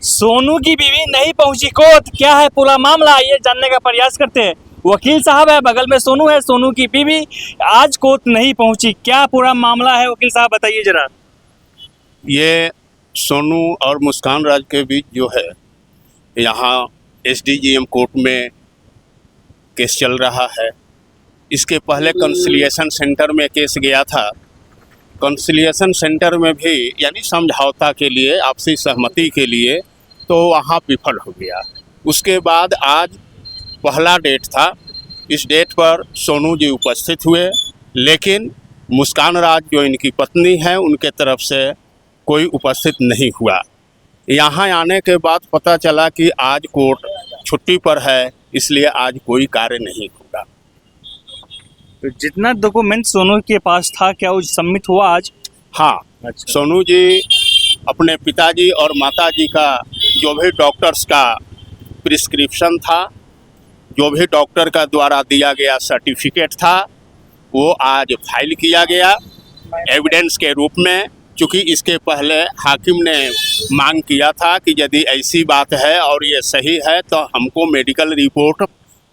सोनू की बीवी नहीं पहुंची कोर्ट, क्या है पूरा मामला ये जानने का प्रयास करते हैं। वकील साहब है, बगल में सोनू है, सोनू की बीवी आज कोर्ट नहीं पहुंची, क्या पूरा मामला है वकील साहब बताइए जरा। ये सोनू और मुस्कान राज के बीच जो है यहाँ एसडीजीएम कोर्ट में केस चल रहा है। इसके पहले कंसिलिएशन सेंटर में केस गया था। कंसिलिएशन सेंटर में भी यानी समझौता के लिए, आपसी सहमति के लिए, तो वहाँ विफल हो गया। उसके बाद आज पहला डेट था। इस डेट पर सोनू जी उपस्थित हुए, लेकिन मुस्कान राज जो इनकी पत्नी है उनके तरफ से कोई उपस्थित नहीं हुआ। यहाँ आने के बाद पता चला कि आज कोर्ट छुट्टी पर है, इसलिए आज कोई कार्य नहीं होगा। तो जितना डॉक्यूमेंट सोनू के पास था क्या वो सबमिट हुआ आज? हाँ, अच्छा। सोनू जी अपने पिताजी और माताजी का जो भी डॉक्टर्स का प्रिस्क्रिप्शन था, जो भी डॉक्टर का द्वारा दिया गया सर्टिफिकेट था, वो आज फाइल किया गया एविडेंस के रूप में। चूँकि इसके पहले हाकिम ने मांग किया था कि यदि ऐसी बात है और ये सही है तो हमको मेडिकल रिपोर्ट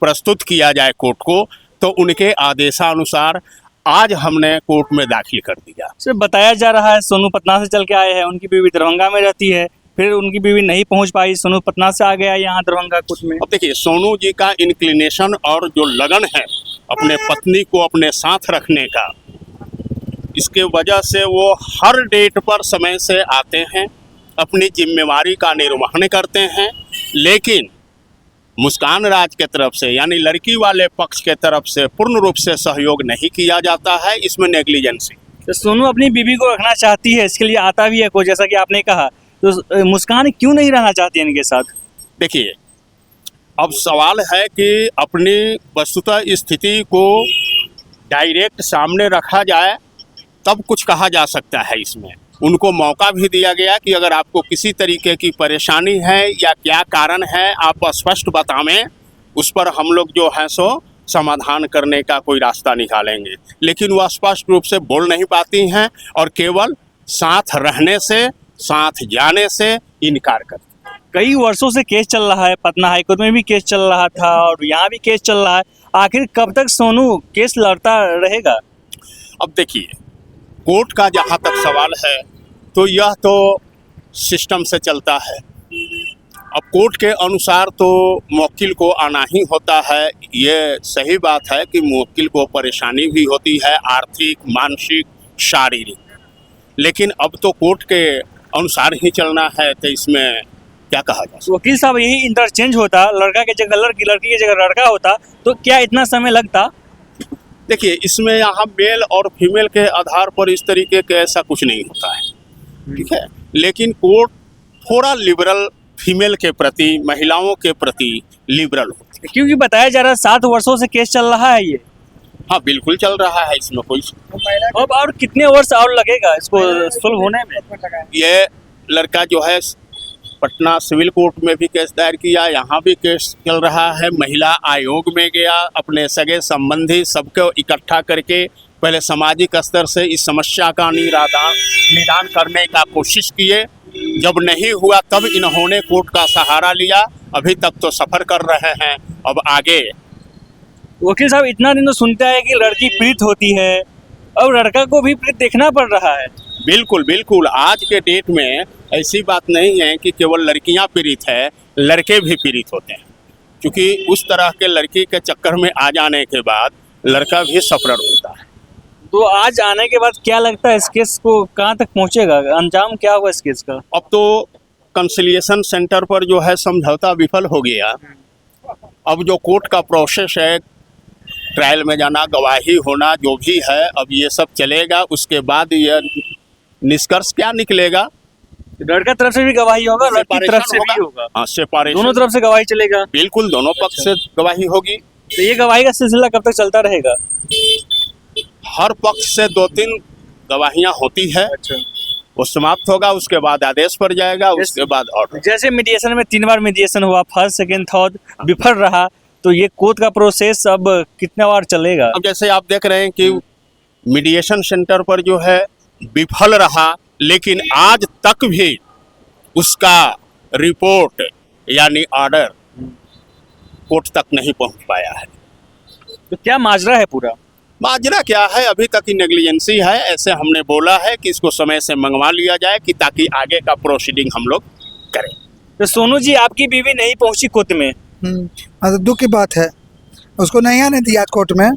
प्रस्तुत किया जाए कोर्ट को, तो उनके आदेशानुसार आज हमने कोर्ट में दाखिल कर दिया। सर बताया जा रहा है सोनू पटना से चल के आए हैं, उनकी बीवी दरभंगा में रहती है, फिर उनकी बीवी नहीं पहुंच पाई, सोनू पटना से आ गया यहाँ दरभंगा कोर्ट में। अब देखिए, सोनू जी का इंक्लिनेशन और जो लगन है अपने पत्नी को अपने साथ रखने का, इसके वजह से वो हर डेट पर समय से आते हैं, अपनी जिम्मेवारी का निर्वहन करते हैं। लेकिन मुस्कान राज के तरफ से यानी लड़की वाले पक्ष के तरफ से पूर्ण रूप से सहयोग नहीं किया जाता है, इसमें नेग्लिजेंसी। तो सोनू अपनी बीवी को रखना चाहती है, इसके लिए आता भी है कोई, जैसा कि आपने कहा, तो मुस्कान क्यों नहीं रहना चाहती है इनके साथ? देखिए, अब सवाल है कि अपनी वस्तुतः स्थिति को डायरेक्ट सामने रखा जाए तब कुछ कहा जा सकता है। इसमें उनको मौका भी दिया गया कि अगर आपको किसी तरीके की परेशानी है या क्या कारण है आप स्पष्ट बतावें, उस पर हम लोग जो है सो समाधान करने का कोई रास्ता निकालेंगे। लेकिन वह स्पष्ट रूप से बोल नहीं पाती हैं और केवल साथ रहने से, साथ जाने से इनकार करती हैं। कई वर्षों से केस चल रहा है, पटना हाईकोर्ट में भी केस चल रहा था और यहाँ भी केस चल रहा है, आखिर कब तक सोनू केस लड़ता रहेगा? अब देखिए, कोर्ट का जहाँ तक सवाल है तो यह तो सिस्टम से चलता है। अब कोर्ट के अनुसार तो मुवक्किल को आना ही होता है। ये सही बात है कि मुवक्किल को परेशानी भी होती है, आर्थिक, मानसिक, शारीरिक, लेकिन अब तो कोर्ट के अनुसार ही चलना है, तो इसमें क्या कहा जा सकता। वकील साहब यही इंटरचेंज होता, लड़का की जगह लड़की, लड़की की जगह लड़का होता, तो क्या इतना समय लगता? देखिए, इसमें यहाँ मेल और फीमेल के आधार पर इस तरीके के ऐसा कुछ नहीं होता है, ठीक है। लेकिन कोर्ट थोड़ा लिबरल फीमेल के प्रति, महिलाओं के प्रति लिबरल होती है। क्योंकि बताया जा रहा है 7 वर्षों से केस चल रहा है ये। हाँ, बिल्कुल चल रहा है, इसमें कोई। अब और कितने वर्ष और लगेगा इसको सुलभ होने में? ये लड़का जो है पटना सिविल कोर्ट में भी केस दायर किया, यहाँ भी केस चल रहा है, महिला आयोग में गया, अपने सगे संबंधी सबको इकट्ठा करके पहले सामाजिक स्तर से इस समस्या का निदान करने का कोशिश किए। जब नहीं हुआ तब इन्होंने कोर्ट का सहारा लिया। अभी तक तो सफ़र कर रहे हैं, अब आगे। वकील साहब इतना दिन तो सुनता है कि लड़की पीड़ित होती है, अब लड़का को भी पीड़ित देखना पड़ रहा है। बिल्कुल बिल्कुल, आज के डेट में ऐसी बात नहीं है कि केवल लड़कियां पीड़ित है, लड़के भी पीड़ित होते हैं। क्योंकि उस तरह के लड़की के चक्कर में आ जाने के बाद लड़का भी सफर होता है। तो आज आने के बाद क्या लगता है इस केस को कहाँ तक पहुँचेगा, अंजाम क्या होगा इस केस का? अब तो कंसिलिएशन सेंटर पर जो है समझौता विफल हो गया। अब जो कोर्ट का प्रोसेस है, ट्रायल में जाना, गवाही होना, जो भी है, अब ये सब चलेगा। उसके बाद ये निष्कर्ष क्या निकलेगा। लड़का तरफ से भी गवाही होगा, लड़की तरफ से भी होगा। हाँ, सेपरेशन, दोनों तरफ से गवाही चलेगा। बिल्कुल, दोनों पक्ष से गवाही होगी। तो ये गवाही का सिलसिला कब तक चलता रहेगा? हर पक्ष से 2-3 गवाहियां होती है। अच्छा, वो समाप्त होगा, उसके बाद आदेश पर जाएगा, उसके बाद ऑर्डर। जैसे मीडिएशन में 3 बार मीडिएशन हुआ, फर्स्ट, सेकंड, थर्ड विफल रहा, तो ये कोर्ट का प्रोसेस अब कितने बार चलेगा? अब जैसे आप देख रहे हैं कि मीडिएशन सेंटर पर जो है विफल रहा, लेकिन आज तक भी उसका रिपोर्ट यानी ऑर्डर कोर्ट तक नहीं पहुंच पाया है। तो क्या माजरा है पूरा? माजरा क्या है, अभी तक ही नेग्लिजेंसी है। ऐसे हमने बोला है कि इसको समय से मंगवा लिया जाए कि ताकि आगे का प्रोसीडिंग हम लोग करें। तो सोनू जी, आपकी बीवी नहीं पहुंची कोर्ट में, तो दुख की बात है, उसको नहीं आने दिया कोर्ट में।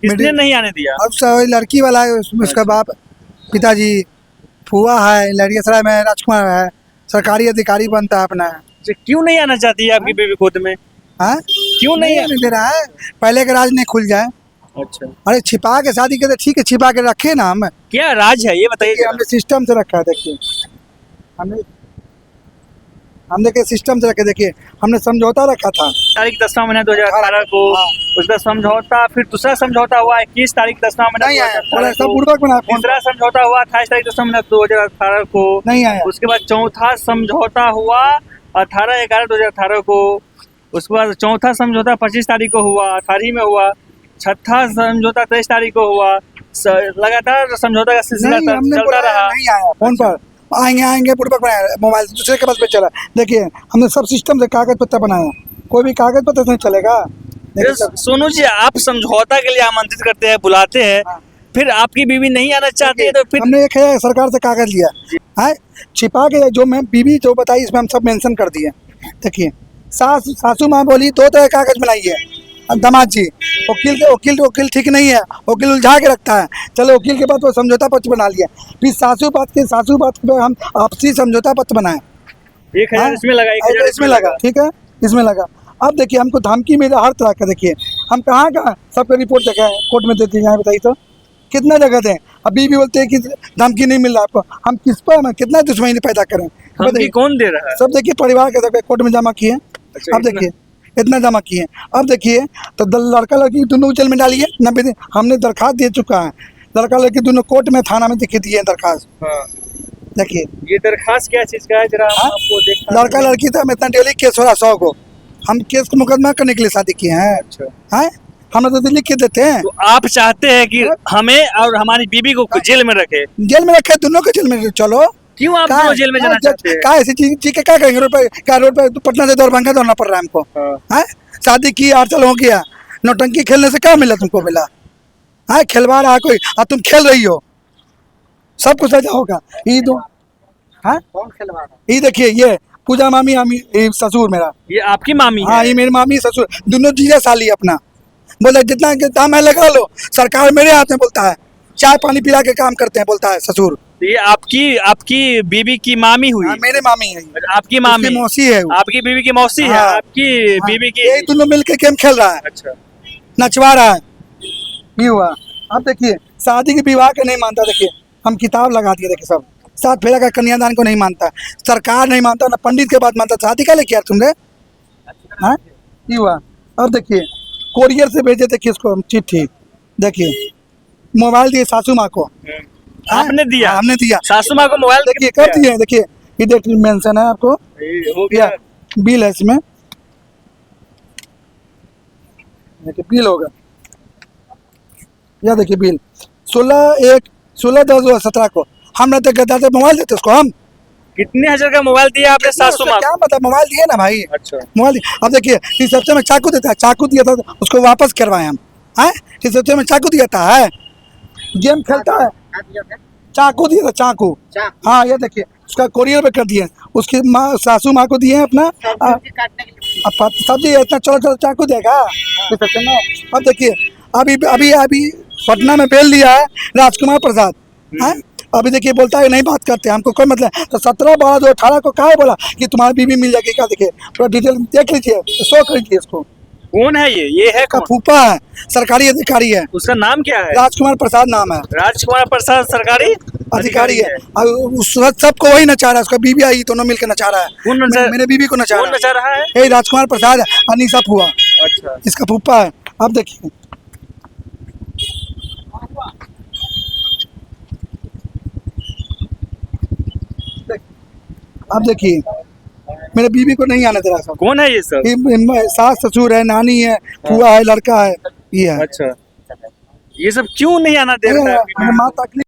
किसने नहीं आने दिया? अब सब लड़की वाला है, उसका बाप, पिताजी, फुआ है, लड़ियासराय में राजकुमार है, सरकारी अधिकारी बनता है अपना। तो क्यों नहीं आना चाहती है आपकी बीवी कोर्ट में? हाँ, क्यों नहीं आने दे रहा है, पहले के राज नहीं खुल जाए। अच्छा, अरे छिपा के शादी करते, ठीक है, छिपा के रखे ना हम। क्या राज है ये बताइए जरा। हमने सिस्टम से रखा है, देखिए हमने के सिस्टम से रखे, देखिए हमने समझौता रखा था। तारीख 10वां महीना 2018 को हाँ। उसका समझौता, फिर दूसरा समझौता हुआ 21 तारीख 10वां महीना नहीं आया, 2018 सब को। बुड़बक बना फोन तीसरा समझौता हुआ 28 तारीख 10वां महीना 2018 को। नहीं आया। उसके बाद चौथा समझौता हुआ 18/11/2018 को। उसके बाद चौथा समझौता 25 तारीख को हुआ, 18 में हुआ। छठा समझौता 23 तारीख को हुआ। लगातार समझौता का सिलसिला नहीं, हमने चलता बोला रहा। नहीं आया, फोन पर आएंगे बुड़बक बनाया, मोबाइल दूसरे के पास पे चला। देखिए हमने सब सिस्टम से कागज पत्तर बनाया, कोई भी कागज पत्तर नहीं चलेगा। देखिए सब- सोनू जी, आप समझौता के लिए आमंत्रित करते हैं, बुलाते हैं, हाँ। फिर आपकी बीवी नहीं आना चाहती है तो फिर हमने एक है सरकार से कागज लिया है, छिपा के जो मैं बीवी जो बताई इसमें हम सब मेंशन कर दिए। देखिए सासू माँ बोली 2 तरह का कागज बनाइए। दामाद जी वकील ठीक नहीं है, वकील उलझा के रखता है। चलो वकील के बाद वो समझौता पत्र बना लिया, फिर सासू बात पे हम आपसी समझौता पत्र बनाए। 1000 हाँ? इसमें लगा, 1000 इसमें लगा, ठीक है, इसमें लगा। अब देखिए हमको धमकी मिला हर तरह का। देखिए हम कहाँ सबको रिपोर्ट देखा है, कोर्ट में देते हैं, बताइए तो कितना जगह दें। अभी भी बोलते हैं कि धमकी नहीं मिल रहा आपको, हम किस पर कितना दुश्मनी पैदा करें? धमकी बताइए। कौन दे रहा है? सब देखिए परिवार के सब कोर्ट में जमा किए। अच्छा, अब देखिए इतना जमा किए। अब देखिए तो लड़का लड़की दोनों जेल में डालिए 90 दिन। हमने दरखास्त दे चुका है, लड़का लड़की दोनों कोर्ट में थाना में दिखे दिए दरखास्त। हाँ। देखिए ये दरखास्त क्या चीज का है जरा हम हाँ? आपको देखना लड़का लड़की था, हम इतना डेली केस हो रहा 100 को, हम केस को मुकदमा करने के लिए शादी किए हैं। अच्छा, हैं हम तो लिख के देते हैं। तो आप चाहते हैं कि हमें और हमारी बीवी को जेल में रखे? जेल में रखे, दोनों को जेल में चलो। क्यों आप दोनों जेल में जाना चाहते हैं? क्या ऐसी चीज के क्या करेंगे? रोड पे पटना से दरभंगा दौड़ना पड़ रहा है हमको। हाँ। हैं शादी की 8 साल हो गया, नौटंकी खेलने से क्या मिला तुमको? मिला है खिलवा रहा कोई, और तुम खेल रही हो, सब कुछ सजा होगा। ये दो हाँ कौन खिलवा रहा? ये देखिए ये पूजा मामी, ये ससुर मेरा। ये आपकी मामी हाँ है? ये मेरी मामी ससुर, दोनों जीजा साली अपना। बोला जितना दाम है लगा लो, सरकार मेरे हाथ में, बोलता है चाय पानी पिला के काम करते हैं, बोलता है ससुर। तो ये आपकी बीवी की मामी हुई? हाँ, मेरे मामी है, आपकी मामी? उसकी मौसी है वो। आपकी बीवी की मौसी है? हाँ। आपकी बीवी की? ये दोनों मिलके गेम खेल रहा है, अच्छा, नचवा रहा है। ये हुआ। अब देखिए शादी के विवाह के नहीं मानता। देखिए हम किताब लगा दिए, देखिए सब 7 फेरा का कन्यादान को नहीं मानता, सरकार नहीं मानता, ना पंडित के बाद मानता। शादी का ले किया तुमने? हाँ ये हुआ। अब देखिए कोरियर से भेजे, देखिए इसको हम चिट्ठी, देखिए मोबाइल दिए सासू माँ को। आपने दिया? हाँ, हमने दिया। सासू माँ को मोबाइल देखिए कर दिए, देखिए ये डेट मेंशन है आपको, हो गया? बिल है इसमें, देखिए बिल होगा, यह देखिए बिल 16/10/2017 को। हम रहते गद्दा से मोबाइल देते उसको हम। कितने हजार का मोबाइल दिया आपने सासू माँ क्या को? मतलब मोबाइल दिए ना भाई, अच्छा, मोबाइल दिए। अब देखिए रिसेप्शन में चाकू देता है, चाकू दिया था उसको वापस करवाए हम। है रिसेप्शन में चाकू दिया था, है गेम खेलता है, चाकू दिया था, चाकू। हाँ ये देखिए उसका कोरियर पे कर दिए, उसकी माँ सासू माँ को दिए अपना। अब सब्जी इतना चलो चाकू देगा रिसेप्शन में। अब देखिए अभी पटना में बेल लिया है राजकुमार प्रसाद। है अभी देखिए बोलता है नहीं बात करते, हमको कोई मतलब। तो 17/12/2018 को क्या बोला कि तुम्हारी बीवी मिल जाएगी? क्या देखिए पूरा डिटेल देख लीजिए, शो कर लीजिए इसको। कौन है ये है का कौन? फूफा है, सरकारी अधिकारी है, उसका नाम क्या है? राजकुमार प्रसाद नाम है, राजकुमार प्रसाद सरकारी अधिकारी है। और उस सबको वही नचा रहा है, उसका बीवी आई दोनों मिलकर नचा रहा है। कौन नचा- मेरे बीवी को नचा कौन रहा नचा रहा है? है, ये राजकुमार प्रसाद है, अनीसा फुआ अच्छा, इसका फूफा है। अब देखिए अब देखिए मेरे बीवी को नहीं आने दे रहा सब। कौन है ये सब? सास ससुर है, नानी है, फुआ है, लड़का है, ये है। अच्छा, ये सब क्यों नहीं आना दे रहा है आपकी बीवी? माँ तकलीफ